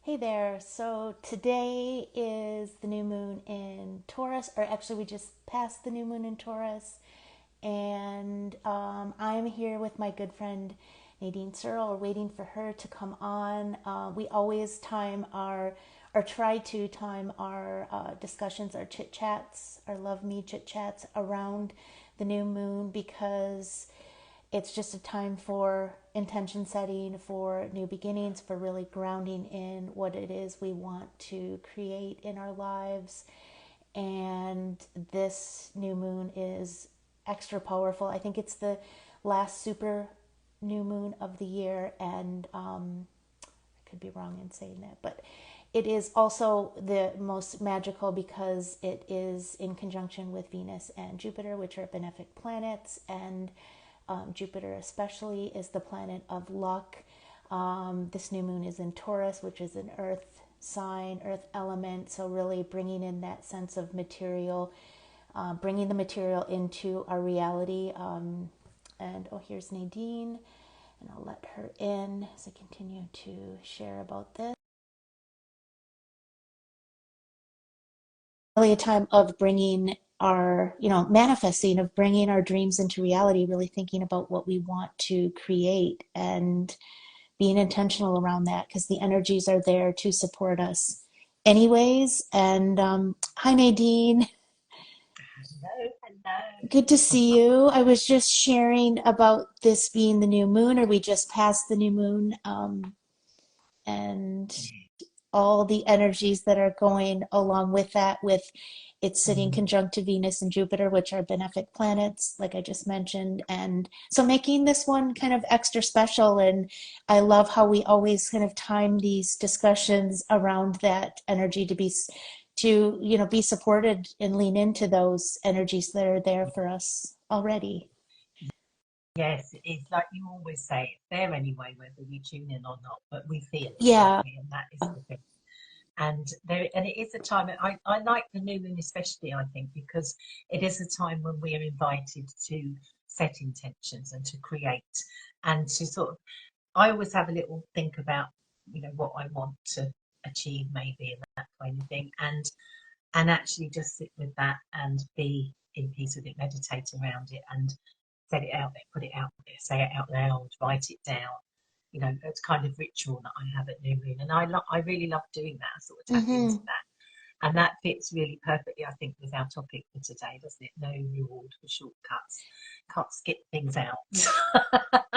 Hey there. So today is the new moon in Taurus, or actually, we just passed the new moon in Taurus. And I'm here with my good friend Nadine Searle. We're waiting for her to come on. We always time or try to time our discussions, our chit chats, our love me chit chats around the new moon because it's just a time for intention setting, for new beginnings, for really grounding in what it is we want to create in our lives. And this new moon is extra powerful. I think it's the last super new moon of the year, and I could be wrong in saying that, but it is also the most magical because it is in conjunction with Venus and Jupiter, which are benefic planets, and Jupiter especially is the planet of luck. This new moon is in Taurus, which is an earth sign, earth element, so really bringing in that sense of material, bringing the material into our reality. And oh, here's Nadine, and I'll let her in as I continue to share about this. Really a time of bringing our, manifesting, of bringing our dreams into reality, really thinking about what we want to create and being intentional around that because the energies are there to support us anyways. And hi, Nadine. Hello, hello. Good to see you. I was just sharing about this being the new moon, or we just passed the new moon, and all the energies that are going along with that, with it's sitting Mm. conjunct to Venus and Jupiter, which are benefic planets, like I just mentioned. And so making this one kind of extra special. And I love how we always kind of time these discussions around that energy to be supported and lean into those energies that are there for us already. Yes, it's like you always say, it's there anyway, whether we tune in or not, but we feel it, don't Yeah. we? And that is the thing. And it is a time, I like the new moon especially, I think, because it is a time when we are invited to set intentions and to create and to sort of, I always have a little think about, what I want to achieve maybe and that kind of thing. And actually just sit with that and be in peace with it, meditate around it, and set it out there, put it out there, say it out loud, write it down. It's kind of ritual that I have at New Moon, and I really love doing that. I sort of tap into Hmm. that, and that fits really perfectly, I think, with our topic for today, doesn't it? No reward for shortcuts. Can't skip things out.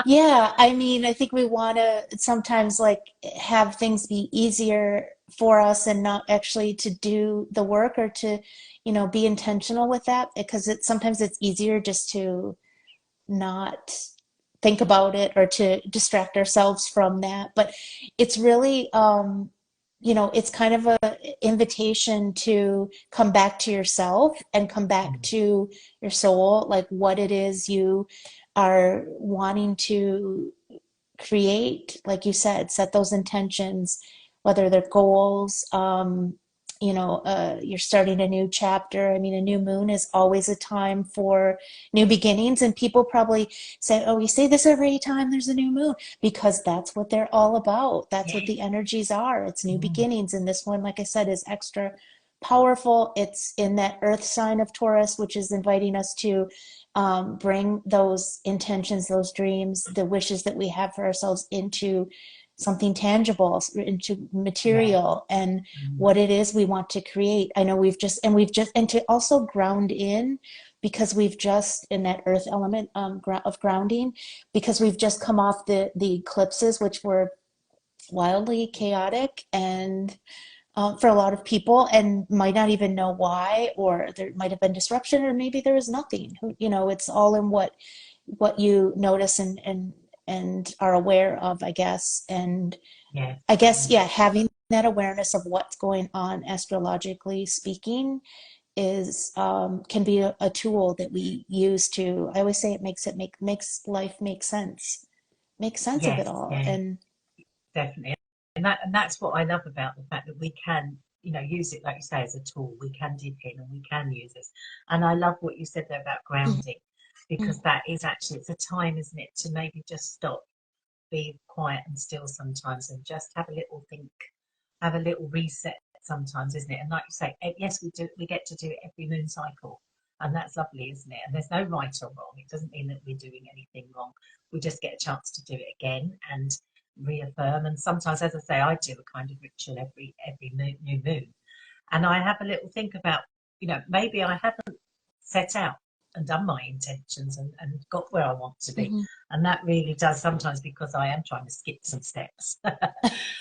Yeah, I mean, I think we want to sometimes like have things be easier for us and not actually to do the work or to, be intentional with that because sometimes it's easier just to not think about it or to distract ourselves from that. But it's really, it's kind of a invitation to come back to yourself and come back Mm. to your soul, like what it is you are wanting to create, like you said, set those intentions, whether they're goals, you're starting a new chapter. I mean, a new moon is always a time for new beginnings, and people probably say, "Oh, you say this every time there's a new moon," because that's what they're all about. That's what Yes. the energies are. It's new Mm. beginnings, and this one, like I said, is extra powerful. It's in that earth sign of Taurus, which is inviting us to bring those intentions, those dreams, the wishes that we have for ourselves into something tangible, into Yeah. material, and Mm. what it is we want to create. I know and to also ground in, because we've just in that earth element of grounding, because we've just come off the eclipses, which were wildly chaotic and for a lot of people and might not even know why, or there might have been disruption, or maybe there was nothing. It's all in what you notice and are aware of, I guess. And Yes. I guess, Mm. yeah, having that awareness of what's going on astrologically speaking is can be a tool that we use to. I always say makes life make sense of it Yes. all. Yeah. And Definitely. And that's what I love about the fact that we can, use it like you say as a tool. We can dip in and we can use this. And I love what you said there about grounding, because that is actually it's a time, isn't it, to maybe just stop, be quiet and still sometimes and just have a little think have a little reset sometimes, isn't it? And like you say, yes, we get to do it every moon cycle, and that's lovely, isn't it? And there's no right or wrong. It doesn't mean that we're doing anything wrong. We just get a chance to do it again and reaffirm. And sometimes, as I say, I do a kind of ritual every new moon, and I have a little think about, maybe I haven't set out and done my intentions and got where I want to be. Mm-hmm. And that really does sometimes, because I am trying to skip some steps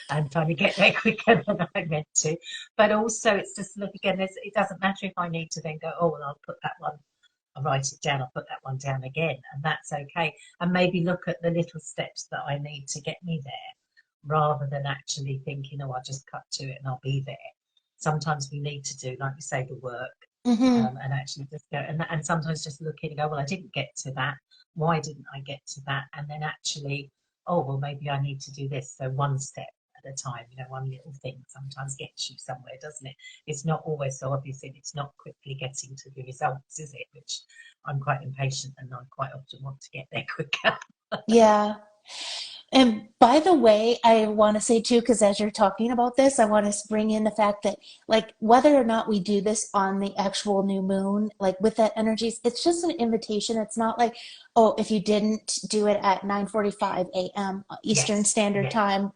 and trying to get there quicker than I meant to. But also, it's just, look, again, it doesn't matter if I need to then go, oh, well, I'll put that one, I'll write it down, I'll put that one down again. And that's okay. And maybe look at the little steps that I need to get me there, rather than actually thinking, oh, I'll just cut to it and I'll be there. Sometimes we need to do, like you say, the work, Mm-hmm. and actually just go, and sometimes just looking and go, well, I didn't get to that. Why didn't I get to that? And then actually, oh, well, maybe I need to do this. So one step at a time, one little thing sometimes gets you somewhere, doesn't it? It's not always so obvious, and it's not quickly getting to the results, is it? Which I'm quite impatient, and I quite often want to get there quicker. Yeah. And by the way, I want to say too, because as you're talking about this, I want to bring in the fact that, like, whether or not we do this on the actual new moon, like with that energies, it's just an invitation. It's not like, oh, if you didn't do it at 9:45 a.m. Eastern Yes, Standard yeah, Time,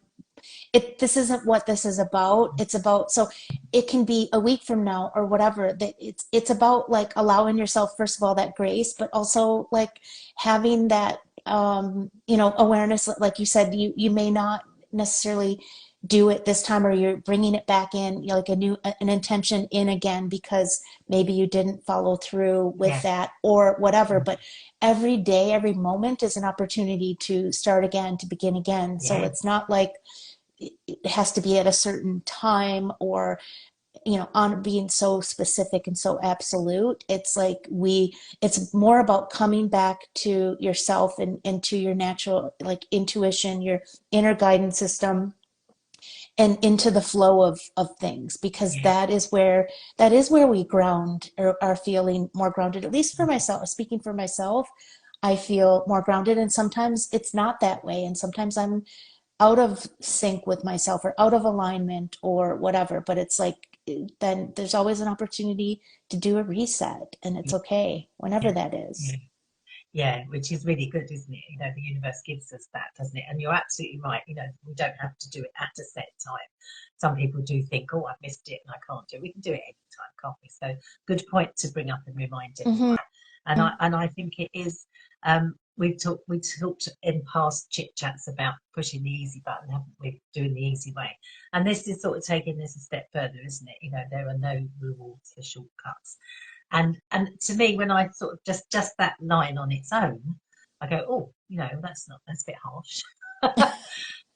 this isn't what this is about. It's about, so it can be a week from now or whatever, that it's about like allowing yourself, first of all, that grace, but also like having that awareness. Like you said, you may not necessarily do it this time, or you're bringing it back in, like an intention in again, because maybe you didn't follow through with yeah, that or whatever. But every day, every moment is an opportunity to start again, to begin again. So yeah, it's not like it has to be at a certain time, or on being so specific and so absolute. It's like it's more about coming back to yourself, and to your natural, like, intuition, your inner guidance system, and into the flow of things, because yeah, that is where we ground, or are feeling more grounded. At least for myself, speaking for myself, I feel more grounded. And sometimes it's not that way, and sometimes I'm out of sync with myself, or out of alignment, or whatever. But it's like, then there's always an opportunity to do a reset, and it's okay whenever yeah, that yeah. is. Yeah, which is really good, isn't it? The universe gives us that, doesn't it? And you're absolutely right. We don't have to do it at a set time. Some people do think, oh, I've missed it and I can't do it. We can do it any time, can't we? So good point to bring up and remind Hmm. everyone. And I think it is. We talked in past chit chats about pushing the easy button, haven't we? Doing the easy way, and this is sort of taking this a step further, isn't it? There are no rewards for shortcuts. And to me, when I sort of just that line on its own, I go, oh, that's a bit harsh.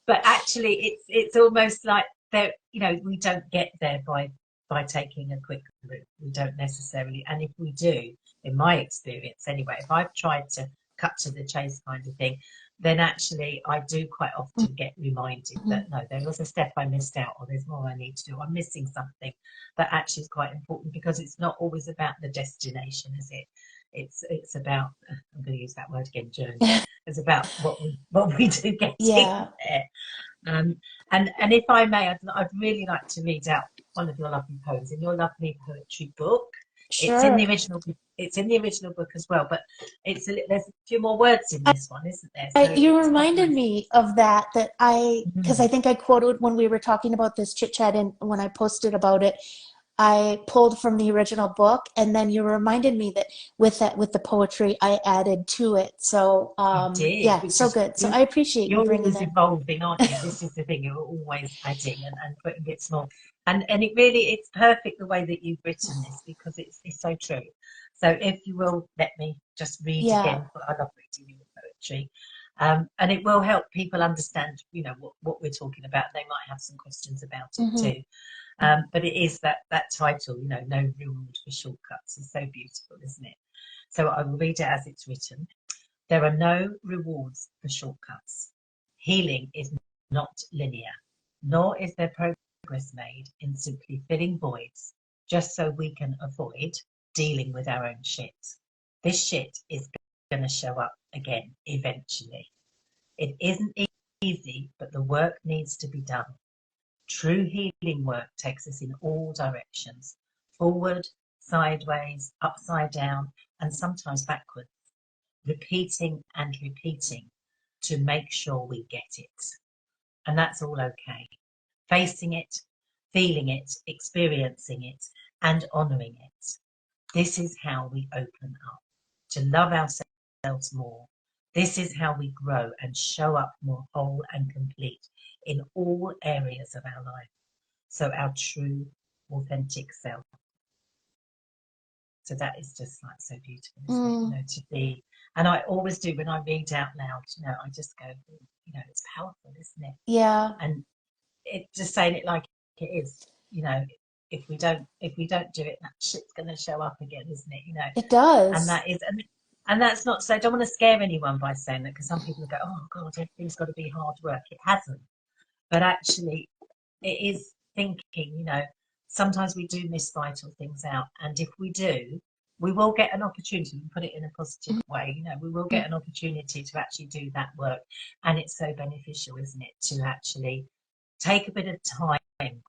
But actually, it's almost like there, we don't get there by taking a quick route. We don't necessarily, and if we do, in my experience anyway, if I've tried to cut to the chase kind of thing, then actually I do quite often get reminded Hmm. that no, there was a step I missed out, or there's more I need to do. I'm missing something that actually is quite important, because it's not always about the destination, is it? It's about, I'm going to use that word again, journey. It's about what we do getting Yeah, there. Um, and if I may, I'd really like to read out one of your lovely poems in your lovely poetry book. It's in the sure. original. It's in the original book as well, but there's a few more words in this one, isn't there? So You it's quite reminded nice. me of that because Mm, I think I quoted when we were talking about this chit chat, and when I posted about it, I pulled from the original book, and then you reminded me that with the poetry, I added to it. So you did, yeah, which so is good. So you. I appreciate you You're bringing always that. evolving, aren't you? This is the thing. You're always adding and putting it small, and it's perfect the way that you've written this, because it's so true. So if you will let me just read Yeah. again, I love reading your poetry, and it will help people understand, what we're talking about. They might have some questions about it Hmm. too. But it is that title, no reward for shortcuts, is so beautiful, isn't it? So I will read it as it's written. There are no rewards for shortcuts. Healing is not linear, nor is there progress made in simply filling voids just so we can avoid dealing with our own shit. This shit is going to show up again eventually. It isn't easy, but the work needs to be done. True healing work takes us in all directions, forward, sideways, upside down, and sometimes backwards, repeating and repeating to make sure we get it. And that's all okay. Facing it, feeling it, experiencing it, and honouring it. This is how we open up to love ourselves more. This is how we grow and show up more whole and complete in all areas of our life. So our true, authentic self. So that is just like so beautiful, isn't it? You Mm, know, to be, and I always do when I read out loud, you know, I just go, you know, it's powerful, isn't it? yeah, And it just saying it like it is, you know, if we don't do it, that shit's going to show up again, isn't it? You know, it and does. that is, and that's not so. I don't want to scare anyone by saying that because some people go, oh God, everything's got to be hard work. It hasn't, but actually, it is thinking, you know, sometimes we do miss vital things out. And if we do, we will get an opportunity, we put it in a positive way, you know, we will get an opportunity to actually do that work. And it's so beneficial, isn't it, to actually take a bit of time,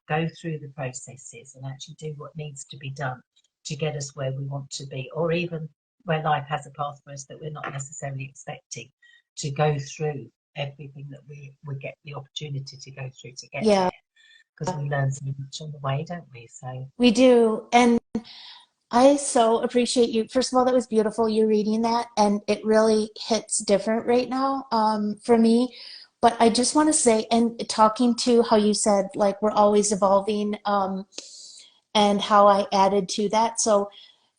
go through the processes and actually do what needs to be done to get us where we want to be, or even where life has a path for us that we're not necessarily expecting, to go through everything that we get the opportunity to go through to get Yeah, there because we learn so much on the way, don't we? So we do. And I so appreciate you. First of all, that was beautiful, you reading that, and it really hits different right now, for me. But I just want to say, and talking to how you said, like, we're always evolving, and how I added to that. So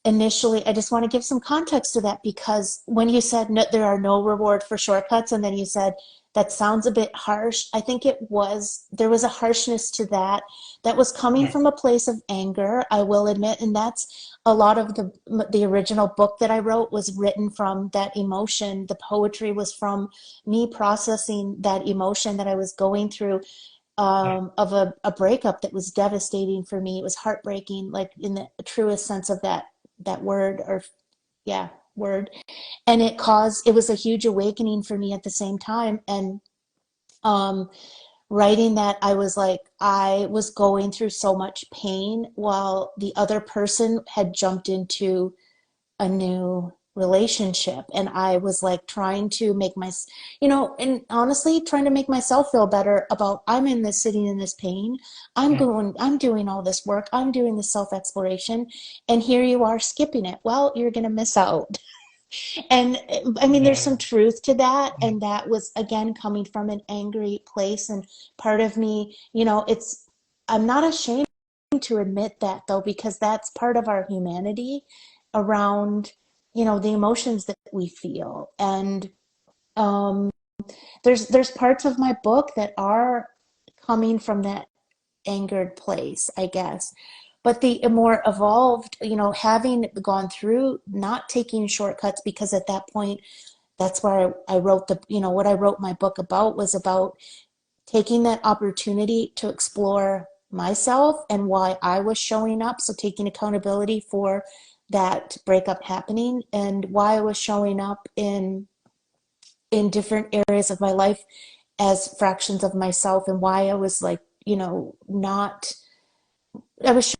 initially, I just want to give some context to that because when you said no, there are no reward for shortcuts, and then you said that sounds a bit harsh, I think there was a harshness to that that was coming from yes, a place of anger, I will admit, and that's a lot of the original book that I wrote was written from that emotion. The poetry was from me processing that emotion that I was going through, yeah, of a breakup that was devastating for me. It was heartbreaking, like in the truest sense of that word, or yeah, word. And it was a huge awakening for me at the same time. And um writing that, I was like, I was going through so much pain while the other person had jumped into a new relationship, and I was like trying to make my, and honestly trying to make myself feel better about, I'm in this, sitting in this pain, yeah, I'm doing all this work, I'm doing the self exploration, and here you are skipping it. Well, you're going to miss out. And I mean, there's yeah, some truth to that, yeah, and that was again coming from an angry place. And part of me, I'm not ashamed to admit that, though, because that's part of our humanity around, the emotions that we feel. And um, there's parts of my book that are coming from that angered place, I guess. But the more evolved, having gone through not taking shortcuts, because at that point, that's where I wrote what I wrote my book about, was about taking that opportunity to explore myself and why I was showing up. So taking accountability for that breakup happening and why I was showing up in different areas of my life as fractions of myself, and why I was like, not, I was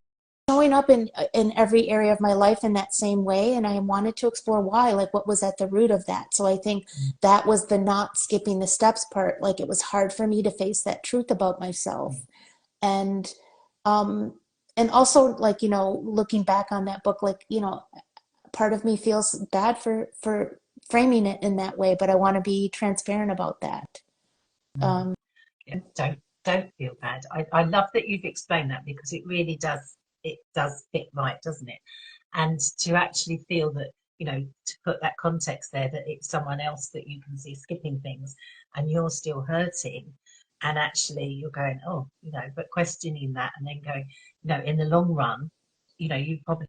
showing up in every area of my life in that same way, and I wanted to explore why, like what was at the root of that. So I think that was the not skipping the steps part. Like it was hard for me to face that truth about myself. And um and also, like, looking back on that book, like, part of me feels bad for framing it in that way, but I want to be transparent about that. mm, um yeah. Don't feel bad. I love that you've explained that because it really does. It does fit right, doesn't it? And to actually feel that, you know, to put that context there, that it's someone else that you can see skipping things and you're still hurting. And actually you're going, oh, you know, but questioning that and then going, you know, in the long run, you know, you probably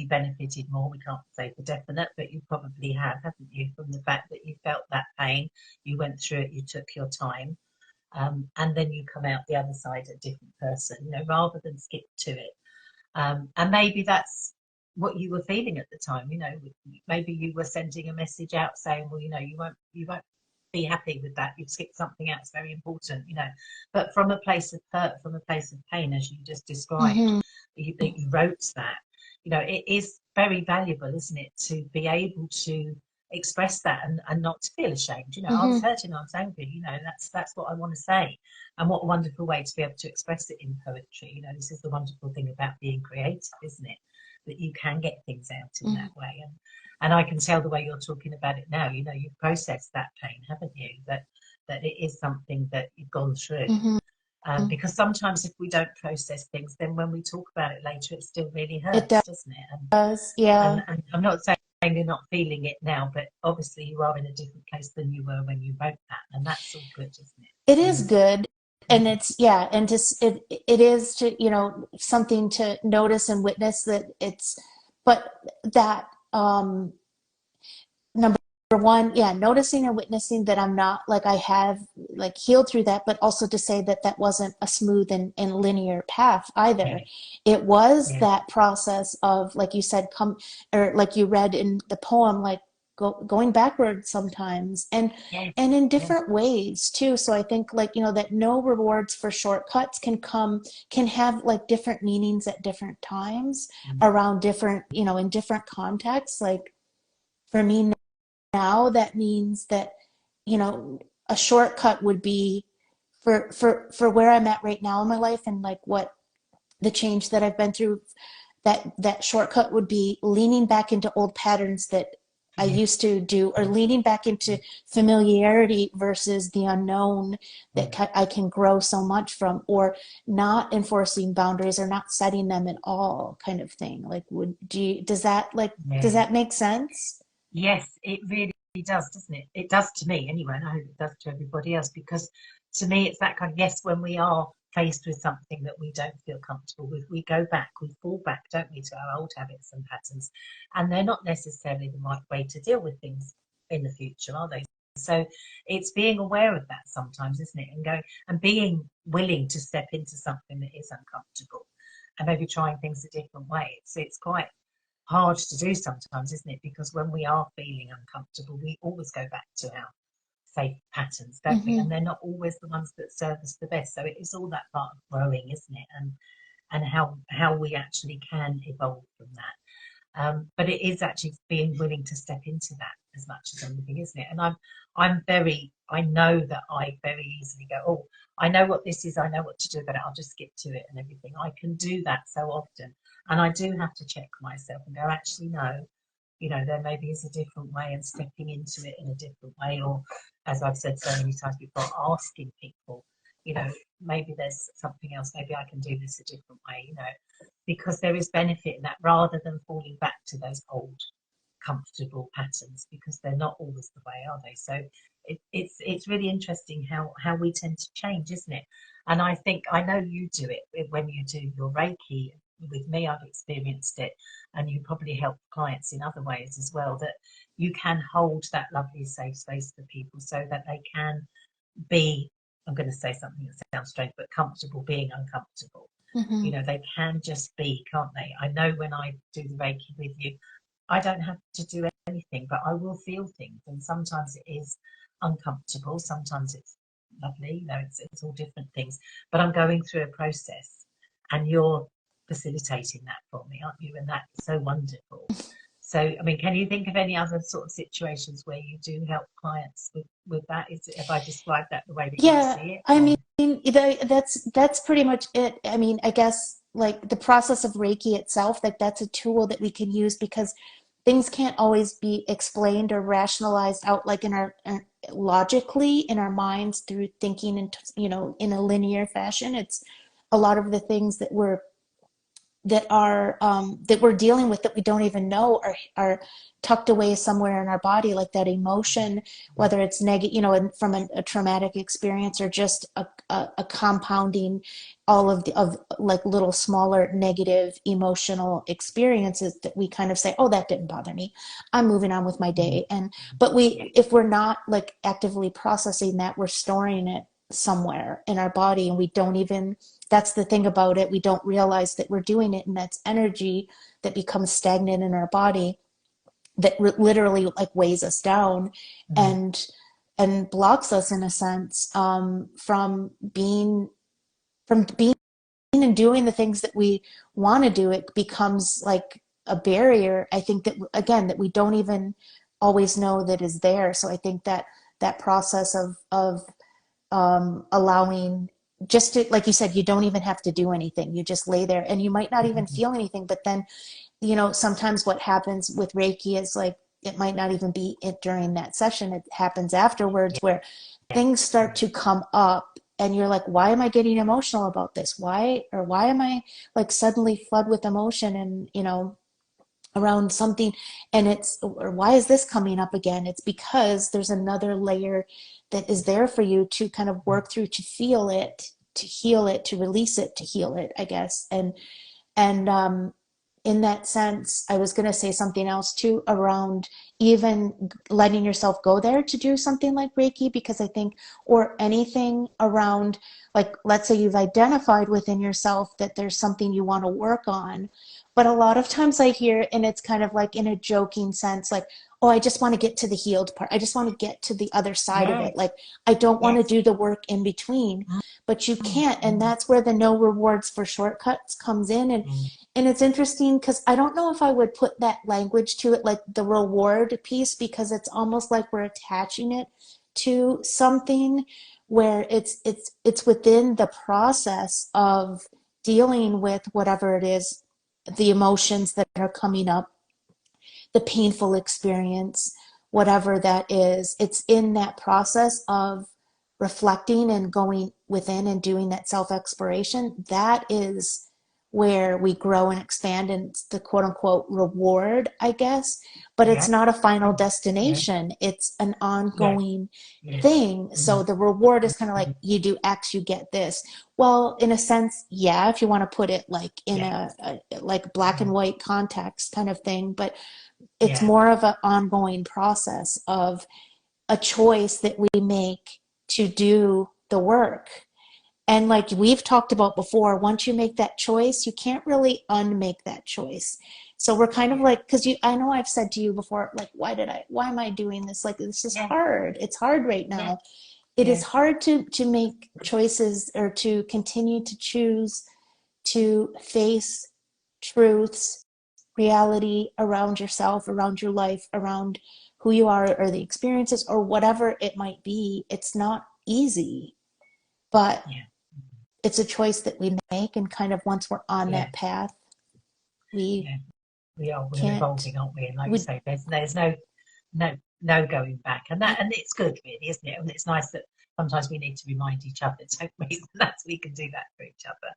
benefited more. We can't say for definite, but you probably have, haven't you, from the fact that you felt that pain, you went through it, you took your time, and then you come out the other side a different person, you know, rather than skip to it. And maybe that's what you were feeling at the time, you know, maybe you were sending a message out saying, well, you know, you won't be happy with that. You've skipped something out. It's very important, you know. But from a place of hurt, from a place of pain, as you just described, Mm-hmm. that you wrote that, you know, it is very valuable, isn't it, to be able to express that and not to feel ashamed. You know, I was Mm-hmm. hurting, I was angry, you know, that's what I want to say. And what a wonderful way to be able to express it in poetry. You know, this is the wonderful thing about being creative, isn't it? That you can get things out in Mm-hmm. that way. And I can tell the way you're talking about it now, you know, you've processed that pain, haven't you? That it is something that you've gone through. Mm-hmm. Because sometimes if we don't process things, then when we talk about it later, it still really It hurts, doesn't it? does, yeah. And I'm not saying you're not feeling it now, but obviously you are in a different place than you were when you wrote that, and that's all good, isn't It it? is good. And it's, yeah, and just it is to, something to notice and witness that it's, but that number one, yeah, noticing and witnessing that I'm not like I have like healed through that, but also to say that that wasn't a smooth and linear path Yeah, either. It was yeah, that process of, like you said, come, or like you read in the poem, like going backwards sometimes, yeah, and in yeah, different ways too. So I think, like, that no rewards for shortcuts can have like different meanings at different times mm, around different, in different contexts. Like for me now, that means that, you know, a shortcut would be for where I'm at right now in my life, and like what the change that I've been through, that shortcut would be leaning back into old patterns that I yeah, used to do, or yeah, leaning back into familiarity versus the unknown mm, that I can grow so much from, or not enforcing boundaries or not setting them at all, kind of thing. Like, does yeah. that make sense? Yes, it really does, doesn't it? It does to me anyway, and I hope it does to everybody else, because to me it's that kind of, yes, when we are faced with something that we don't feel comfortable with, we go back, we fall back, don't we, to our old habits and patterns. And they're not necessarily the right way to deal with things in the future, are they? So it's being aware of that sometimes, isn't it? And going and being willing to step into something that is uncomfortable and maybe trying things a different way. It's quite hard to do sometimes, isn't it? Because when we are feeling uncomfortable, we always go back to our safe patterns, don't we? Mm-hmm. And they're not always the ones that serve us the best. So it is all that part of growing, isn't it? And how we actually can evolve from that. But it is actually being willing to step into that as much as anything, isn't it? And I know that I very easily go, oh, I know what this is, I know what to do about it, I'll just skip to it and everything. I can do that so often. And I do have to check myself and go, actually, no, there maybe is a different way, and stepping into it in a different way. Or, as I've said so many times before, asking people, you know, maybe there's something else, maybe I can do this a different way, because there is benefit in that, rather than falling back to those old comfortable patterns, because they're not always the way, are they? So it's really interesting how we tend to change, isn't it? And I think I know you do it when you do your Reiki. With me, I've experienced it, and you probably help clients in other ways as well. That you can hold that lovely safe space for people, so that they can be. I'm going to say something that sounds strange, but comfortable being uncomfortable. Mm-hmm. They can just be, can't they? I know when I do the Reiki with you, I don't have to do anything, but I will feel things. And sometimes it is uncomfortable, sometimes it's lovely, it's all different things. But I'm going through a process, and you're facilitating that for me, aren't you? And that's so wonderful. So, I mean, can you think of any other sort of situations where you do help clients with that? Have I described that the way that you Yeah, see it? I Or mean, that's pretty much it. I mean, I guess like the process of Reiki itself, like that's a tool that we can use, because things can't always be explained or rationalized out like in logically in our minds through thinking and, in a linear fashion. It's a lot of the things that we're dealing with that we don't even know are tucked away somewhere in our body, like that emotion, whether it's negative, from a traumatic experience, or just a compounding all of like little smaller negative emotional experiences that we kind of say, oh, that didn't bother me, I'm moving on with my mm, day. But yeah, if we're not like actively processing that, we're storing it somewhere in our body, and we don't even, that's the thing about it, we don't realize that we're doing it, and that's energy that becomes stagnant in our body, that literally like weighs us down. mm, and and blocks us in a sense, from being and doing the things that we want to do. It becomes like a barrier, I think, that again, that we don't even always know that is there. So I think that that process of allowing, just to, like you said, you don't even have to do anything. You just lay there and you might not even Mhm. feel anything. But then, sometimes what happens with Reiki is like, it might not even be it during that session. It happens afterwards, Yeah, where yeah, things start yeah, to come up and you're like, why am I getting emotional about this? Why am I like suddenly flood with emotion, and around something, and or why is this coming up again? It's because there's another layer that is there for you to kind of work through, to feel it, to heal it, to release it, to heal it, I guess. And in that sense, I was going to say something else too, around even letting yourself go there to do something like Reiki, because I think, or anything around, like, let's say you've identified within yourself that there's something you want to work on. But a lot of times I hear, and it's kind of like in a joking sense, like, oh, I just want to get to the healed part. I just want to get to the other side of yeah, it. Like, I don't want to yes. do the work in between. Mm, But you mm, can't. And mm, that's where the no rewards for shortcuts comes in. And mm. and it's interesting because I don't know if I would put that language to it, like the reward piece, because it's almost like we're attaching it to something, where it's within the process of dealing with whatever it is, the emotions that are coming up, the painful experience, whatever that is. It's in that process of reflecting and going within and doing that self exploration. That is where we grow and expand, and it's the quote unquote reward, I guess. But it's Yeah, not a final yeah, destination, it's an yeah, ongoing yes. thing. So Mm, the reward is kind of like, mm, you do X, you get this. Well, in a sense, yeah, if you want to put it like in yeah, a like black and mm, white context kind of thing. But it's yeah, more of an ongoing process of a choice that we make to do the work. And like we've talked about before, once you make that choice, you can't really unmake that choice. So we're kind of yeah, like, because I know I've said to you before, like, why am I doing this? Like, this is yeah, hard. It's hard right yeah, now. It is yeah, hard to make choices, or to continue to choose to face truths, reality around yourself, around your life, around who you are, or the experiences, or whatever it might be. It's not easy, but yeah, it's a choice that we make. And kind of once we're on yeah, that path, we yeah. We're can't, evolving, aren't we? And like you we, say, there's no going back, and it's good, really, isn't it? And it's nice that sometimes we need to remind each other, don't we? That we can do that for each other.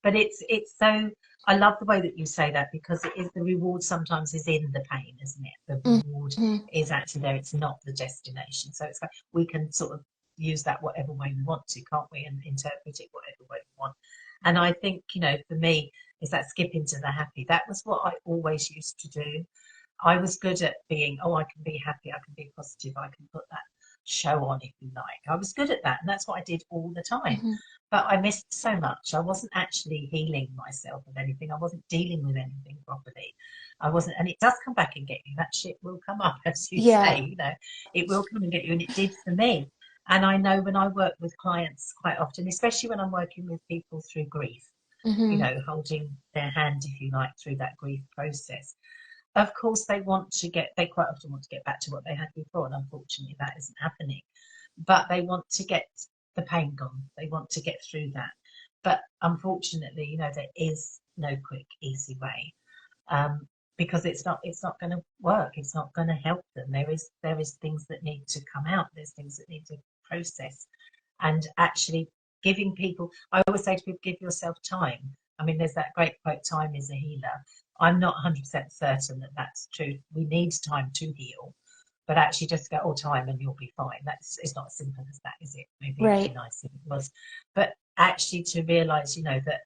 But it's so, I love the way that you say that, because it is, the reward sometimes is in the pain, isn't it? The reward mhm. is actually there. It's not the destination. So it's like we can sort of use that whatever way we want to, can't we? And interpret it whatever way we want. And I think, for me, is that skipping to the happy. That was what I always used to do. I was good at being, oh, I can be happy, I can be positive, I can put that show on if you like. I was good at that, and that's what I did all the time. Mhm. But I missed so much. I wasn't actually healing myself of anything. I wasn't dealing with anything properly. I wasn't, and it does come back and get you. That shit will come up, as you say, Yeah. it will come and get you, and it did for me. And I know when I work with clients quite often, especially when I'm working with people through grief, Hmm. holding their hand, if you like, through that grief process. Of course, they quite often want to get back to what they had before, and unfortunately, that isn't happening. But they want to get the pain gone. They want to get through that. But unfortunately, there is no quick, easy way, because it's not going to work. It's not going to help them. There is things that need to come out. There's things that need to process, and actually giving people. I always say to people, give yourself time. I mean, there's that great quote, "Time is a healer." I'm not 100% certain that that's true. We need time to heal, but actually just go, oh, time and you'll be fine. It's not as simple as that, is it? Maybe it'd be Right. nice if it was, but actually to realize, that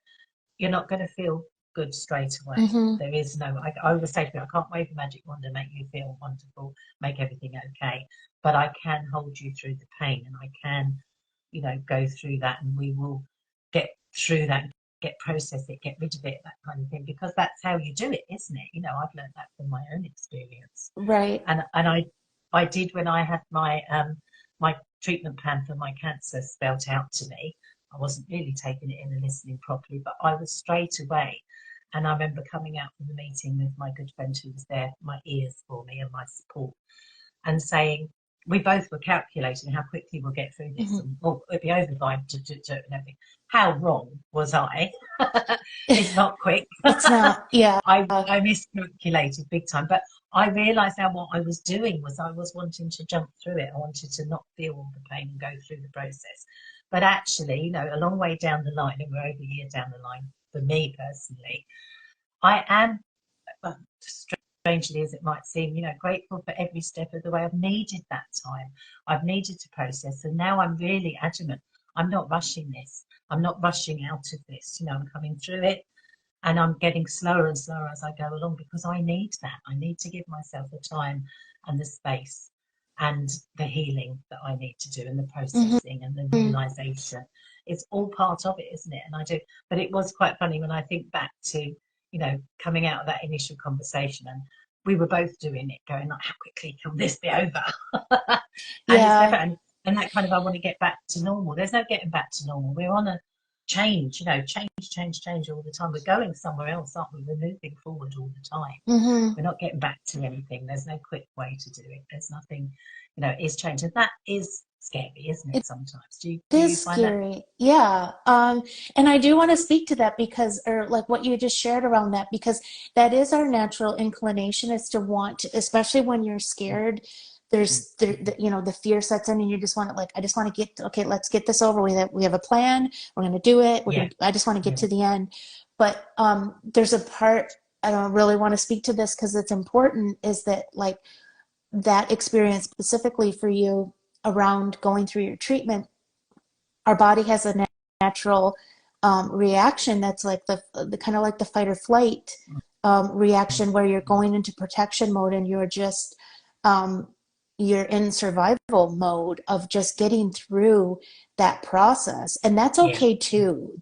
you're not going to feel good straight away. Hmm. There is no, I always say to people, I can't wave a magic wand and make you feel wonderful, make everything okay, but I can hold you through the pain, and I can, go through that, and we will get through that, get process it, get rid of it, that kind of thing, because that's how you do it, isn't it? I've learned that from my own experience. Right. And I did when I had my my treatment plan for my cancer spelt out to me. I wasn't really taking it in and listening properly, but I was straight away. And I remember coming out from the meeting with my good friend who was there, my ears for me and my support, and saying, we both were calculating how quickly we'll get through this, and well, it'll be over by and everything. How wrong was I? It's not quick. It's not, yeah. I miscalculated big time, but I realised now what I was doing was I was wanting to jump through it. I wanted to not feel all the pain and go through the process. But actually, you know, a long way down the line, and we're over a year down the line for me personally, I am, well, strangely as it might seem, you know, grateful for every step of the way. I've needed that time. I've needed to process. And now I'm really adamant. I'm not rushing this. I'm not rushing out of this. You know, I'm coming through it and I'm getting slower and slower as I go along because I need that. I need to give myself the time and the space and the healing that I need to do and the processing and the realization. It's all part of it, isn't it? And I do, but it was quite funny when I think back to, you know, coming out of that initial conversation and we were both doing it, going like, how quickly can this be over? And it's never, and that kind of, I want to get back to normal. There's no getting back to normal. We're on a change, you know, change all the time. We're going somewhere else, aren't we? We're moving forward all the time. We're not getting back to anything. There's no quick way to do it. There's nothing, you know, it's change. And that is scary, isn't it, sometimes? Do you Is find that? scary. Yeah. And I do want to speak to that because, or like what you just shared around that, because that is our natural inclination is to want to, especially when you're scared, you know, the fear sets in and you just want to like, I just want to get, okay, let's get this over. We have a plan. We're going to do it. I just want to get to the end. But, there's a part, I don't really want to speak to this because it's important, is that like that experience specifically for you around going through your treatment, our body has a natural reaction that's like the kind of like the fight or flight reaction where you're going into protection mode and you're just you're in survival mode of just getting through that process, and that's okay too.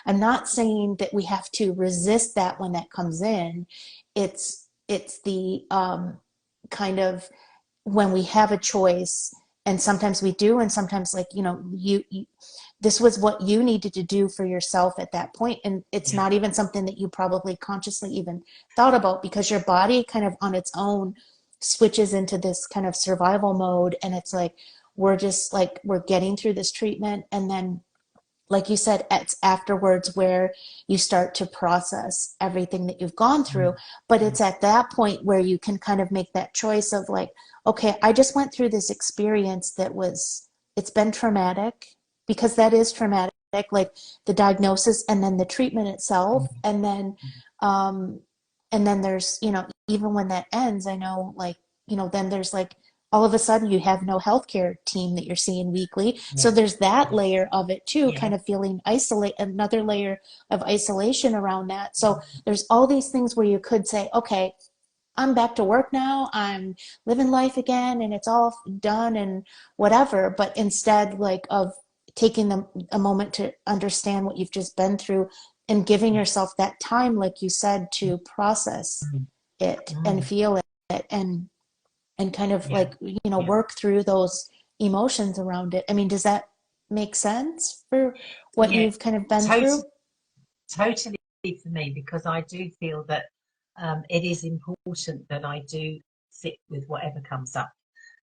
I'm not saying that we have to resist that when that comes in. It's the kind of when we have a choice, and sometimes we do, and sometimes, like, you know, you this was what you needed to do for yourself at that point, and it's not even something that you probably consciously even thought about, because your body kind of on its own switches into this kind of survival mode, and it's like we're just like we're getting through this treatment, and then like you said, it's afterwards where you start to process everything that you've gone through. But it's at that point where you can kind of make that choice of like, okay, I just went through this experience it's been traumatic, because that is traumatic, like the diagnosis and then the treatment itself. And then there's, you know, even when that ends, I know, like, you know, then there's like, all of a sudden you have no healthcare team that you're seeing weekly. So there's that layer of it too, kind of feeling isolate, another layer of isolation around that. So there's all these things where you could say, okay, I'm back to work now, I'm living life again, and it's all done and whatever. But instead, like, of taking a moment to understand what you've just been through and giving yourself that time, like you said, to process it and feel it, and kind of like, you know, work through those emotions around it. I mean, does that make sense for what you've kind of been through? Totally for me, because I do feel that it is important that I do sit with whatever comes up.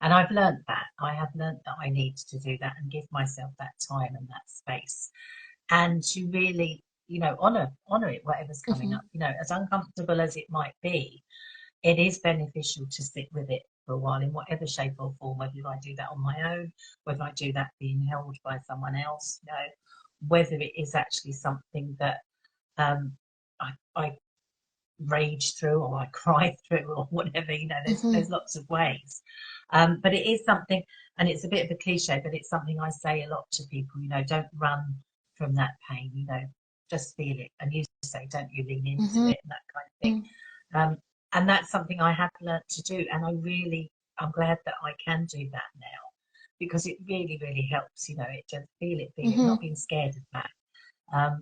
And I've learned that. I have learned that I need to do that and give myself that time and that space. And to really, you know, honor it, whatever's coming up. You know, as uncomfortable as it might be, it is beneficial to sit with it for a while in whatever shape or form, whether I do that on my own, whether I do that being held by someone else, you know, whether it is actually something that I rage through or I cry through or whatever, you know, there's lots of ways. But it is something, and it's a bit of a cliche, but it's something I say a lot to people, you know, don't run from that pain, you know, just feel it. And you say, don't you lean into it and that kind of thing. And that's something I have learnt to do. And I'm glad that I can do that now, because it really, really helps, you know, it just feel it, not being scared of that,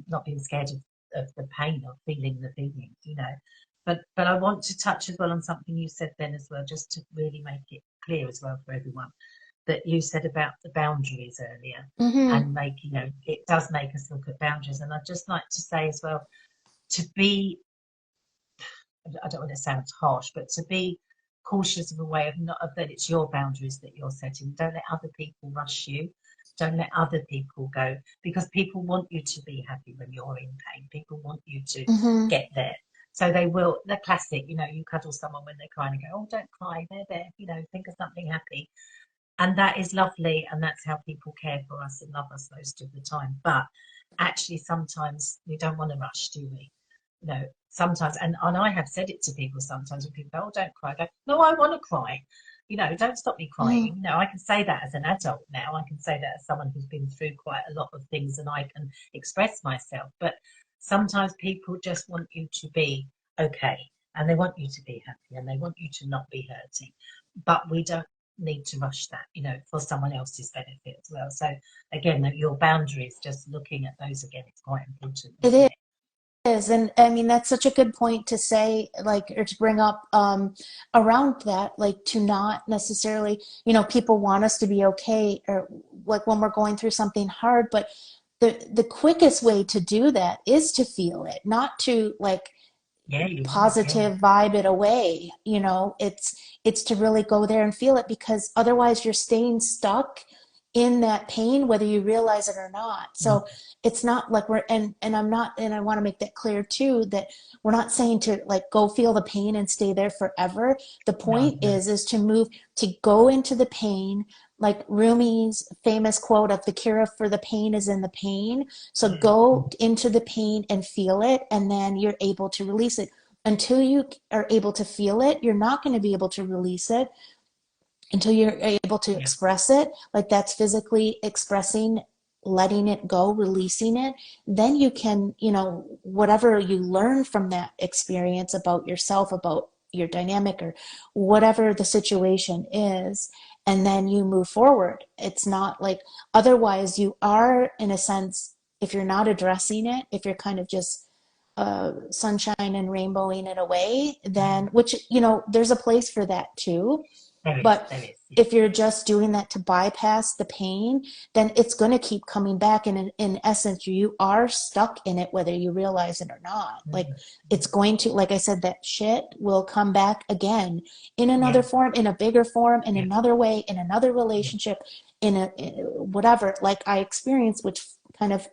not being scared of the pain of feeling the feelings, you know. But I want to touch as well on something you said then as well, just to really make it clear as well for everyone. that you said about the boundaries earlier, Mm-hmm. and it does make us look at boundaries. And I'd just like to say as well, to be, I don't want to sound harsh, but to be cautious of a way of not of that it's your boundaries that you're setting. Don't let other people rush you. Don't let other people go, because people want you to be happy when you're in pain. People want you to Mm-hmm. get there. So they will, the classic, you cuddle someone when they're crying and go, oh, don't cry, they're there, think of something happy. And that is lovely, and that's how people care for us and love us most of the time. But actually, sometimes we don't want to rush, do we? Sometimes, and I have said it to people sometimes when people go, oh, don't cry. I go, no, I want to cry. Don't stop me Mm-hmm. crying. I can say that as an adult now. I can say that as someone who's been through quite a lot of things, and I can express myself. But sometimes people just want you to be okay, and they want you to be happy, and they want you to not be hurting. But we don't need to rush that, for someone else's benefit as well. So again, your boundaries, just looking at those again, it's quite important, isn't It it? is. And I mean, that's such a good point to say, like, or to bring up around that, like, to not necessarily, people want us to be okay, or like when we're going through something hard, but the quickest way to do that is to feel it, not to like Yeah, you're right. Yeah, positive vibe it away. It's to really go there and feel it, because otherwise you're staying stuck in that pain whether you realize it or not. mm, So it's not like and I'm not, and I want to make that clear too, that we're not saying to like go feel the pain and stay there forever. The no, point no, is to move, to go into the pain, like Rumi's famous quote of the cure for the pain is in the pain. So yeah, go into the pain and feel it, and then you're able to release it. Until you are able to feel it, you're not going to be able to release it until you're able to yeah, express it. Like that's physically expressing, letting it go, releasing it. Then you can, whatever you learn from that experience about yourself, about your dynamic, or whatever the situation is, and then you move forward. It's not like, otherwise you are, in a sense, if you're not addressing it, if you're kind of just sunshine and rainbowing it away, then, mm, which, there's a place for that too. But there is, yeah, if you're just doing that to bypass the pain, then it's going to keep coming back. And in essence, you are stuck in it, whether you realize it or not. Like mm, it's going to, like I said, that shit will come back again in yeah, another form, in a bigger form, in yeah, another way, in another yeah, relationship, in whatever, like I experienced, which kind of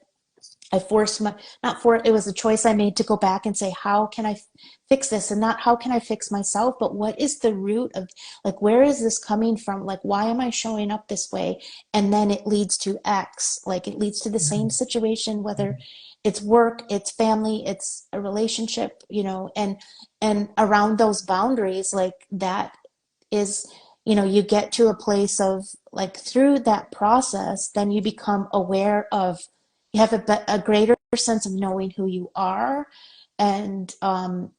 I forced my, not for, it was a choice I made to go back and say, how can I fix this? And not how can I fix myself, but what is the root of, like, where is this coming from? Like, why am I showing up this way? And then it leads to X, like it leads to the same mm, situation, whether it's work, it's family, it's a relationship, and around those boundaries, like that is, you get to a place of like, through that process, then you become aware of, you have a greater sense of knowing who you are, and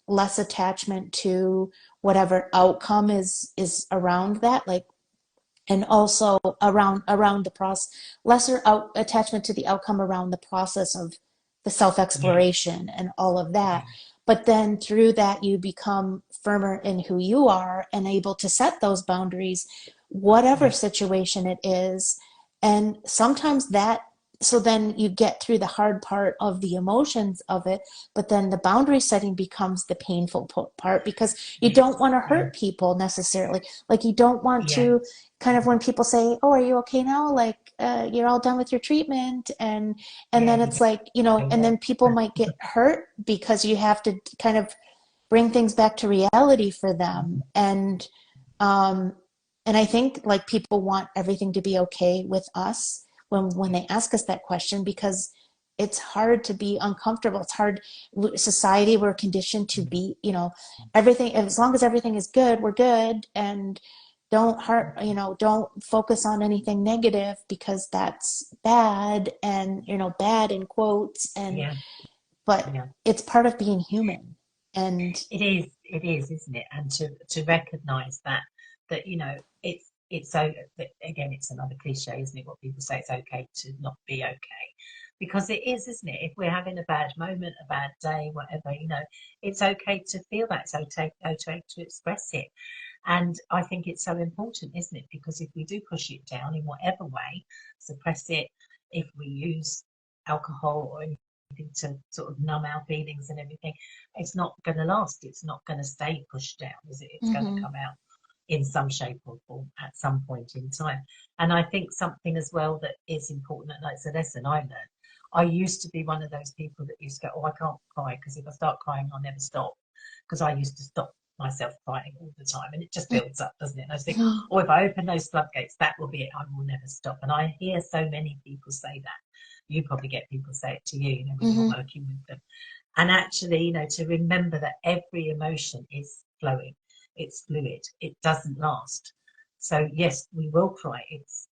less attachment to whatever outcome is around that, like, and also around the process, lesser attachment to the outcome around the process of the self yeah, exploration and all of that. yeah, But then through that, you become firmer in who you are and able to set those boundaries, whatever yeah, situation it is. And sometimes that, so then you get through the hard part of the emotions of it, but then the boundary setting becomes the painful part, because you yes, don't want to yeah, hurt people necessarily. Like you don't want yeah, to, kind of, when people say, "Oh, are you okay now?" Like, you're all done with your treatment, and yeah, then you it's get like, so and then people there. might get hurt because you have to kind of bring things back to reality for them, um, and I think like people want everything to be okay with us when they ask us that question, because it's hard to be uncomfortable. It's hard. Society, we're conditioned to be, everything, as long as everything is good, we're good, and don't hurt, don't focus on anything negative, because that's bad, and bad in quotes, and Yeah, but yeah. it's part of being human. And It is, isn't it? And to recognise that it's so, again, it's another cliche, isn't it? What people say, it's okay to not be okay, because it is, isn't it? If we're having a bad moment, a bad day, whatever, it's okay to feel that. It's okay to express it. And I think it's so important, isn't it? Because if we do push it down in whatever way, suppress it, if we use alcohol or anything to sort of numb our feelings and everything, it's not going to last. It's not going to stay pushed down, is it? It's going to Mm-hmm. come out in some shape or form at some point in time. And I think something as well that is important, and it's a lesson I learned. I used to be one of those people that used to go, oh, I can't cry because if I start crying, I'll never stop. Because I used to stop myself crying all the time, and it just builds up, doesn't it? And I think, oh, if I open those floodgates, that will be it. I will never stop. And I hear so many people say that. You probably get people say it to you, when you're Mm-hmm. working with them. And actually, to remember that every emotion is flowing, it's fluid, it doesn't last. So yes, we will cry.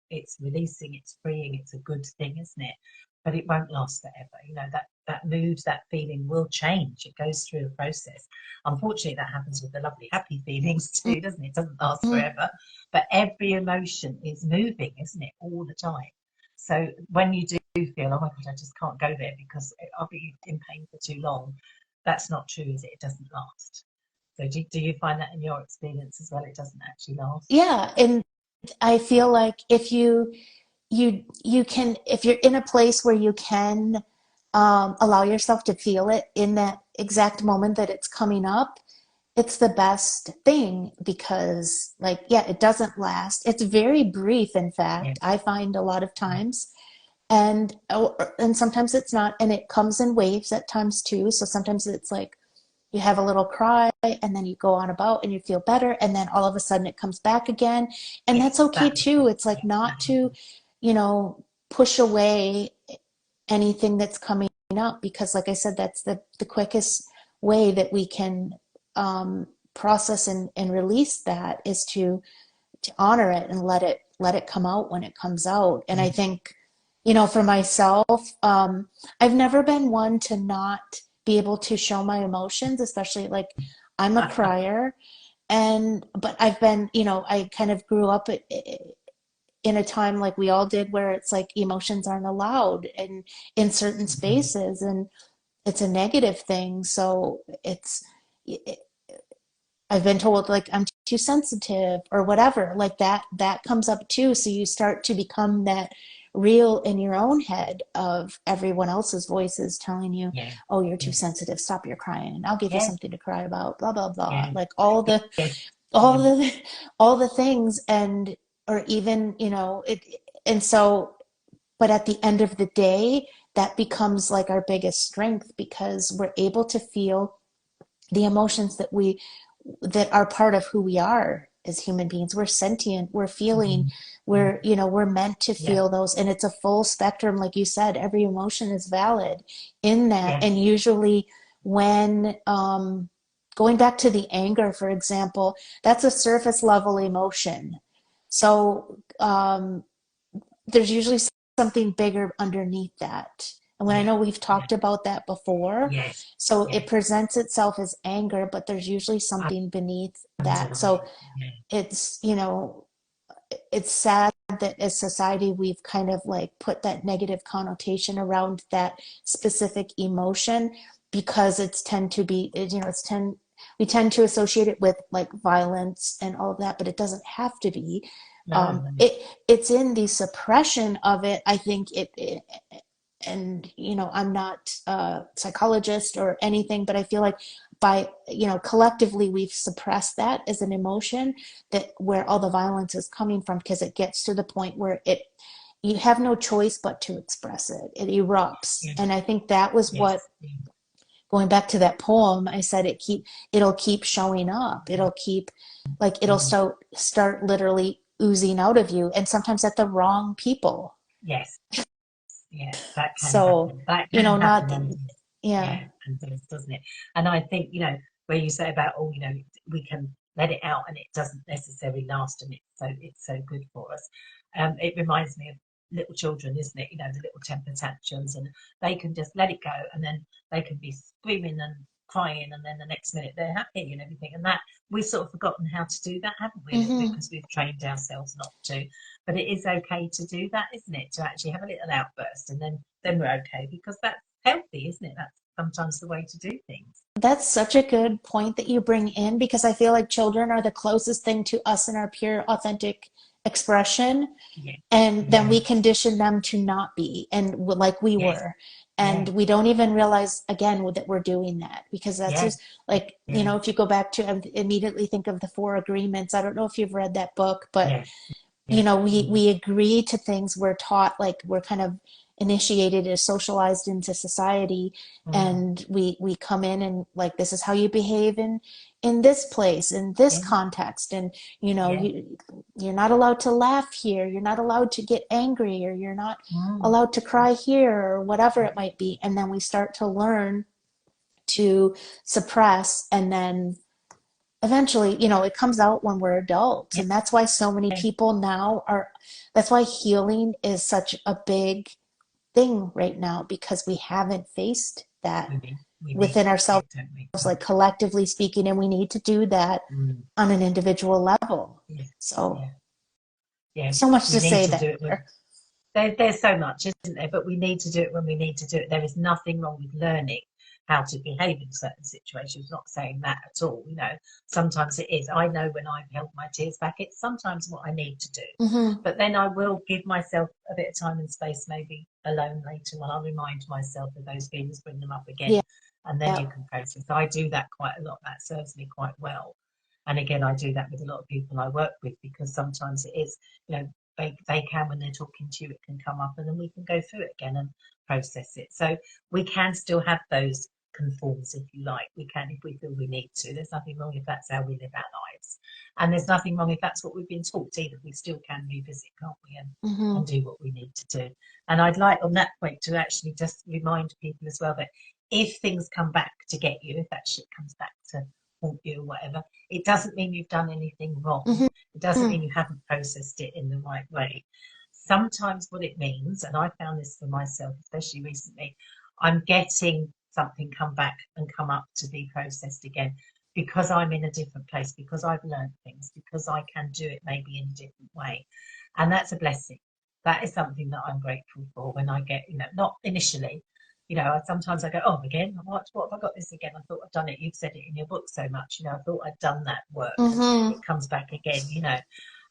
It's releasing, it's freeing, it's a good thing, isn't it? But it won't last forever. That mood, that feeling will change. It goes through a process. Unfortunately, that happens with the lovely happy feelings too, doesn't it? It doesn't last Mm-hmm. forever. But every emotion is moving, isn't it, all the time? So when you do feel, oh my God, I just can't go there because I'll be in pain for too long, that's not true, is it? It doesn't last. So do you find that in your experience as well? It doesn't actually last. Yeah, and I feel like if you can, if you're in a place where you can allow yourself to feel it in that exact moment that it's coming up, it's the best thing because, like, yeah, it doesn't last. It's very brief, in Yeah, fact, I find a lot of yeah, times. And sometimes it's not, and it comes in waves at times too. So sometimes it's like you have a little cry and then you go on about and you feel better and then all of a sudden it comes back again, and that's yes, okay too. It's like yeah, that not to, happens. push away anything that's coming up, because like I said, that's the quickest way that we can process and release that is to honor it and let it come out when it comes out. And I Yeah, think, for myself, I've never been one to not be able to show my emotions, especially like I'm a crier. But I've been, I kind of grew up in a time like we all did where it's like emotions aren't allowed and in certain spaces, and it's a negative thing. So I've been told like I'm too sensitive or whatever, like that comes up too. So you start to become that real in your own head of everyone else's voices telling you, yeah, oh, you're too yeah, sensitive, stop your crying, I'll give you yeah, something to cry about, blah blah blah, yeah, like all the yes, all yeah, the all the things. And or even, it, and so, but at the end of the day, that becomes like our biggest strength because we're able to feel the emotions that are part of who we are as human beings. We're sentient, we're feeling, mhm, yeah, we're meant to yeah, feel those, and it's a full spectrum. Like you said, every emotion is valid in that. yeah, And usually when going back to the anger, for example, that's a surface level emotion. So there's usually something bigger underneath that. And when I yeah, know we've yeah, talked about that before, yes, so it yes, presents itself as anger, but there's usually something beneath that. So underlying, yeah, it's, it's sad that as society we've kind of like put that negative connotation around that specific emotion because it's tend to be, we tend to associate it with like violence and all of that, but it doesn't have to be. no, no, It's in the suppression of it. I think and I'm not a psychologist or anything, but I feel like by, collectively we've suppressed that as an emotion, that where all the violence is coming from, because it gets to the point where you have no choice but to express it. It erupts. yeah, And I think that was what, yes, yeah, going back to that poem, I said it'll keep showing up. It'll keep, like, it'll mhm, start literally oozing out of you, and sometimes at the wrong people. yes, yeah, that can So, happen. That can not, happen, and does. yeah. Yeah, and does, doesn't it? And I think, where you say about, oh, we can let it out and it doesn't necessarily last and it's so good for us. It reminds me of little children, isn't it? The little temper tantrums, and they can just let it go, and then they can be screaming and crying, and then the next minute they're happy and everything. And that we've sort of forgotten how to do that, haven't we, a little bit, Hmm. because we've trained ourselves not to. But it is okay to do that, isn't it? To actually have a little outburst, and then we're okay, because that's healthy, isn't it? sometimes the way to do things. That's such a good point that you bring in, because I feel like children are the closest thing to us in our pure, authentic expression. Yeah, And then yeah, we condition them to not be, and like we yes, were. And yeah, we don't even realize, again, that we're doing that, because that's yeah, just like, yeah, if you go back to, I immediately think of the Four Agreements. I don't know if you've read that book, but yeah, yeah. we agree to things, we're taught, like we're kind of initiated or socialized into society, Mm, and we come in and like, this is how you behave in this place, in this yeah, context, and yeah, you're not allowed to laugh here, you're not allowed to get angry, or you're not mm, allowed to cry here, or whatever it might be. And then we start to learn to suppress, and then eventually, it comes out when we're adults. yeah, And that's why so many people now that's why healing is such a big thing right now, because we haven't faced that we need within to, ourselves, don't we? like collectively speaking, and we need to do that Mm, on an individual level. yeah, So, yeah, yeah. so much We to need say to do it there. there's so much, isn't there? But we need to do it when we need to do it. There is nothing wrong with learning how to behave in certain situations. Not saying that at all. Sometimes it is. I know when I've held my tears back, it's sometimes what I need to do. Hmm. But then I will give myself a bit of time and space, maybe alone later, when I'll remind myself of those feelings, bring them up again, Yeah. and then you can process. I do that quite a lot. That serves me quite well. And again, I do that with a lot of people I work with, because sometimes it is, you know, they can, when they're talking to you, it can come up, and then we can go through it again and process it. So we can still have those conforms, if you like. We can, if we feel we need to. There's nothing wrong if that's how we live our lives. And there's nothing wrong if that's what we've been taught either. We still can revisit, can't we, Hmm. and do what we need to do. And I'd like on that point to actually just remind people as well that if things come back to get you, if that shit comes back to haunt you or whatever, it doesn't mean you've done anything wrong. Hmm. It doesn't mean you haven't processed it in the right way. Sometimes what it means, and I found this for myself, especially recently, I'm getting something come back and come up to be processed again, because I'm in a different place, because I've learned things, because I can do it maybe in a different way. And that's a blessing. That is something that I'm grateful for when I get, not initially, sometimes I go, oh, again, what have I got this again? I thought I've done it. You've said it in your book so much, I thought I'd done that work, and Hmm. it comes back again.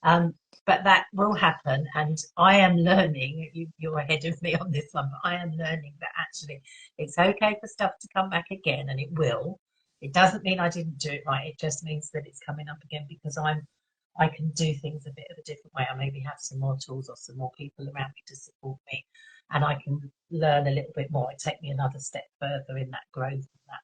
Um, but that will happen, and I am learning. You're ahead of me on this one, but I am learning that actually it's okay for stuff to come back again, and it will. It doesn't mean I didn't do it right. It just means that it's coming up again because I can do things a bit of a different way. I maybe have some more tools or some more people around me to support me, and I can learn a little bit more. It take me another step further in that growth, and that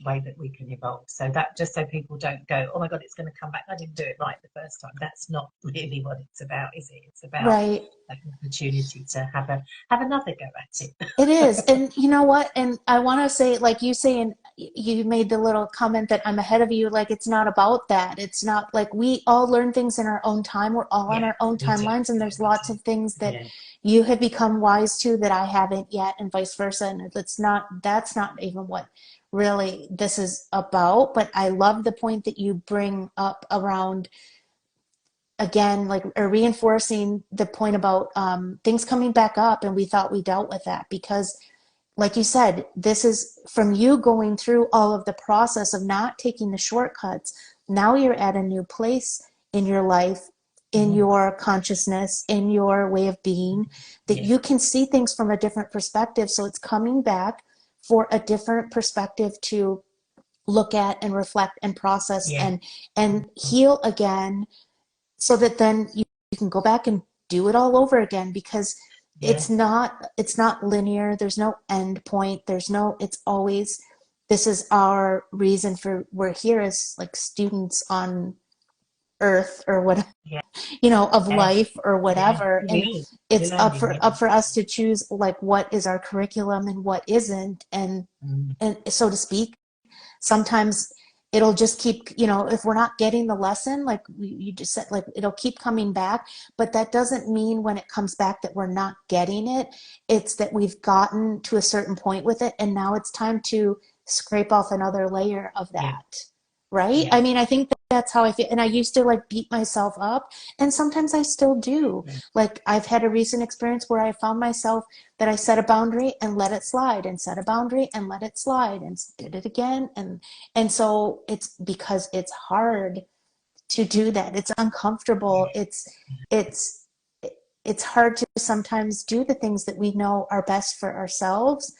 way that we can evolve. So that, just so people don't go, oh my God, it's going to come back. I didn't do it right the first time. That's not really what it's about, is it? It's about Right. an opportunity to have another go at it. It is. And you know what? And I want to say, like you say, and you made the little comment that I'm ahead of you. Like, it's not about that. It's not like, we all learn things in our own time. We're all on Yeah, our own we do. timelines. And Yeah, there's we lots do. of things that Yeah. you have become wise to that I haven't yet, and vice versa. And that's not even what really this is about. But I love the point that you bring up around, again, like, or reinforcing the point about things coming back up, and we thought we dealt with that, because like you said, this is from you going through all of the process of not taking the shortcuts. Now you're at a new place in your life, in Mm, your consciousness, in your way of being, that yeah. you can see things from a different perspective. So it's coming back for a different perspective to look at and reflect and process Yeah. and heal again, so that then you can go back and do it all over again, because Yeah. it's not linear. There's no end point. It's always, this is our reason for, we're here as like students on earth, or what, Yeah. of Yeah. life or Yeah. whatever. And You're it's up learning. for Yeah. us to choose, like, what is our curriculum and what isn't. Mm, And so to speak, sometimes it'll just keep, if we're not getting the lesson, like you just said, like, it'll keep coming back. But that doesn't mean when it comes back that we're not getting it. It's that we've gotten to a certain point with it, and now it's time to scrape off another layer of yeah. that. Right? Yeah. I mean, I think that's how I feel. And I used to like beat myself up, and sometimes I still do. Yeah. Like I've had a recent experience where I found myself that I set a boundary and let it slide, and set a boundary and let it slide, and did it again. And so it's because it's hard to do that. It's uncomfortable. Yeah. It's it's hard to sometimes do the things that we know are best for ourselves,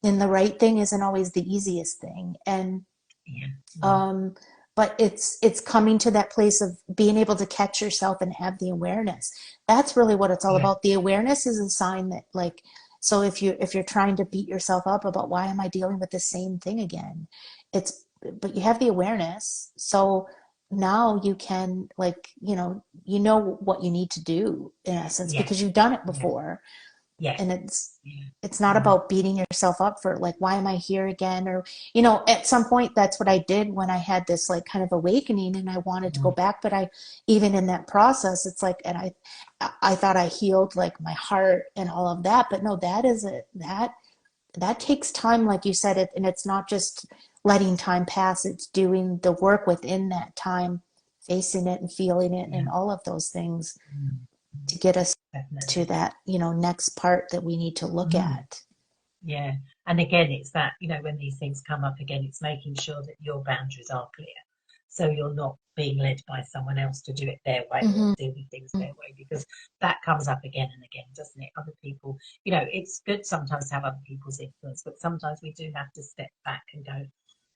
and the right thing isn't always the easiest thing. And Yeah. Mm. um, but it's coming to that place of being able to catch yourself and have the awareness. That's really what it's all Yeah. about. The awareness is a sign that, like, so if you're trying to beat yourself up about why am I dealing with the same thing again, it's but you have the awareness. So now you can, like, you know what you need to do in essence Yeah. because you've done it Yeah. before. Yeah. And Yeah. it's not Mm. about beating yourself up for like why am I here again, or at some point that's what I did when I had this like kind of awakening and I wanted to go Mm. back. But I, even in that process, it's like, and I thought I healed like my heart and all of that, but no, that is it, that takes time, like you said. It, and it's not just letting time pass, it's doing the work within that time, facing it and feeling it Yeah. and all of those things Mm. to get us to Definitely. that next part that we need to look Mm. at. Yeah. And again, it's that, when these things come up again, it's making sure that your boundaries are clear. So you're not being led by someone else to do it their way or Hmm. deal with things their way, because that comes up again and again, doesn't it? Other people, it's good sometimes to have other people's influence, but sometimes we do have to step back and go,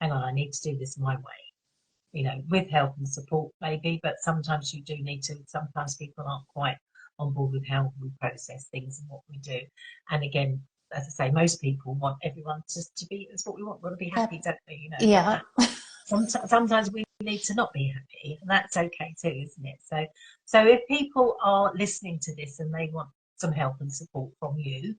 hang on, I need to do this my way, with help and support maybe, but sometimes you do need to, sometimes people aren't quite on board with how we process things and what we do. And again, as I say, most people want everyone to be, that's what we want to be happy, Yep. don't we? But Yeah. that sometimes we need to not be happy, and that's okay too, isn't it? So if people are listening to this and they want some help and support from you,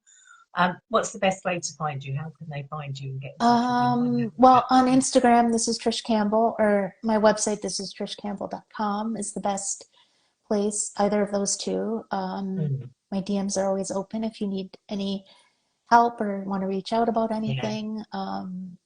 what's the best way to find you? How can they find you and get in touch with you? Find out more Well, about on you. Instagram, this is Trish Campbell, or my website, this is trishcampbell.com, is the best place, either of those two. Mm, My DMs are always open if you need any help or want to reach out about yeah, anything,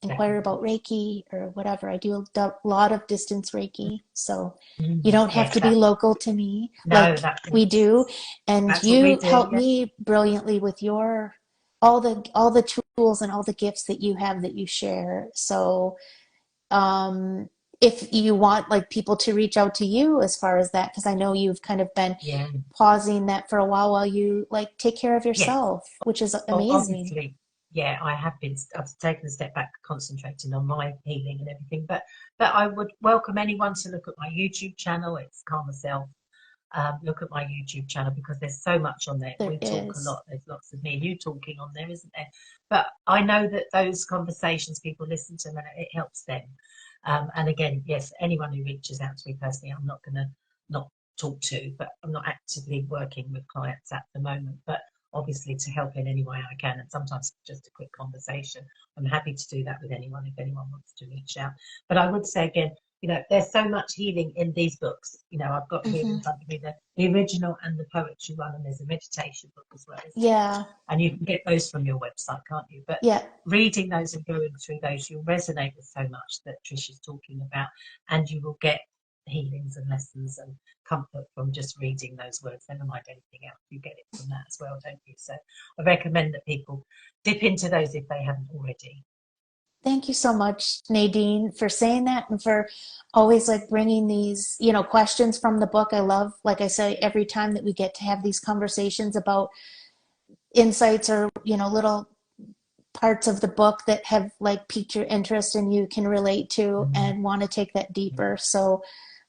inquire definitely. about Reiki or whatever. I do a lot of distance Reiki, so you Mm, don't have yes, to be local to me no, like we do. And that's what we you do. help Yeah, me brilliantly with your all the tools and all the gifts that you have that you share. So um, if you want like people to reach out to you as far as that, because I know you've kind of been yeah, pausing that for a while you like take care of yes. yourself, which is amazing. Obviously, yeah, I have been. I've taken a step back, concentrating on my healing and everything. But I would welcome anyone to look at my YouTube channel. It's Calm Myself. Look at my YouTube channel because there's so much on there. There We talk a is. lot. There's lots of me and you talking on there, isn't there? But I know that those conversations, people listen to them and it helps them. And again, yes, anyone who reaches out to me personally, I'm not going to not talk to, but I'm not actively working with clients at the moment. But obviously, to help in any way I can, and sometimes just a quick conversation, I'm happy to do that with anyone if anyone wants to reach out. But I would say again, there's so much healing in these books. I've got here Hmm. in front of me the original and the poetry one, and there's a meditation book as well, isn't there? Yeah. And you can get those from your website, can't you? But Yeah. reading those and going through those, you'll resonate with so much that Trish is talking about, and you will get healings and lessons and comfort from just reading those words. Never mind anything else, you get it from that as well, don't you? So I recommend that people dip into those if they haven't already. Thank you so much, Nadine, for saying that and for always like bringing these, questions from the book. I love, like I say, every time that we get to have these conversations about insights or, little parts of the book that have like piqued your interest and you can relate to Mm, and want to take that deeper. So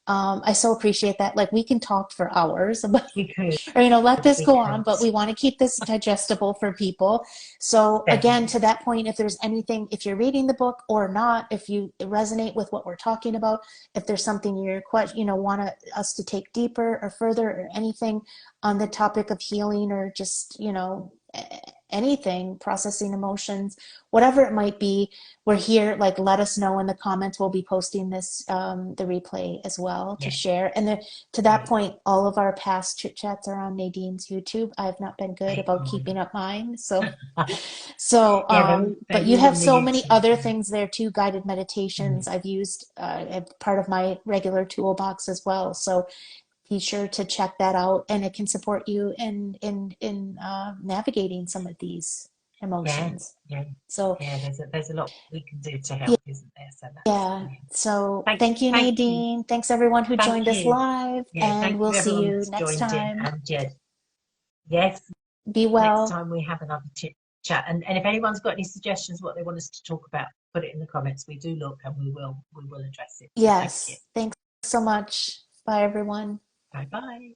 I so appreciate that. Like we can talk for hours about, we could, or let this we go on, could, but we want to keep this digestible for people. So again, definitely. to that point, if there's anything, if you're reading the book or not, if you resonate with what we're talking about, if there's something want us to take deeper or further or anything on the topic of healing or just anything, processing emotions, whatever it might be, we're here. Like, let us know in the comments. We'll be posting this, the replay as well to Yeah, share. And then to that great. point, all of our past chit chats are on Nadine's YouTube. I've not been good They about are. keeping up mine. So, Yeah, but they're you all have on the so many YouTube. other Yeah. things there too, guided Mm. meditations I've used, part of my regular toolbox as well. So be sure to check that out, and it can support you in navigating some of these Yeah, emotions. yeah, So yeah. There's a lot we can do to yeah, help, isn't there? So that's yeah. brilliant. So thank you, Thank you, Nadine. Thanks everyone who thank joined us you. live, Yeah, and thank we'll you see everyone you that's next joined in. time. And yes, Be next well. time we have another chit chat. And if anyone's got any suggestions what they want us to talk about, put it in the comments. We do look and we will address it. So thank you. Yes. Thanks so much. Bye, everyone. Bye bye.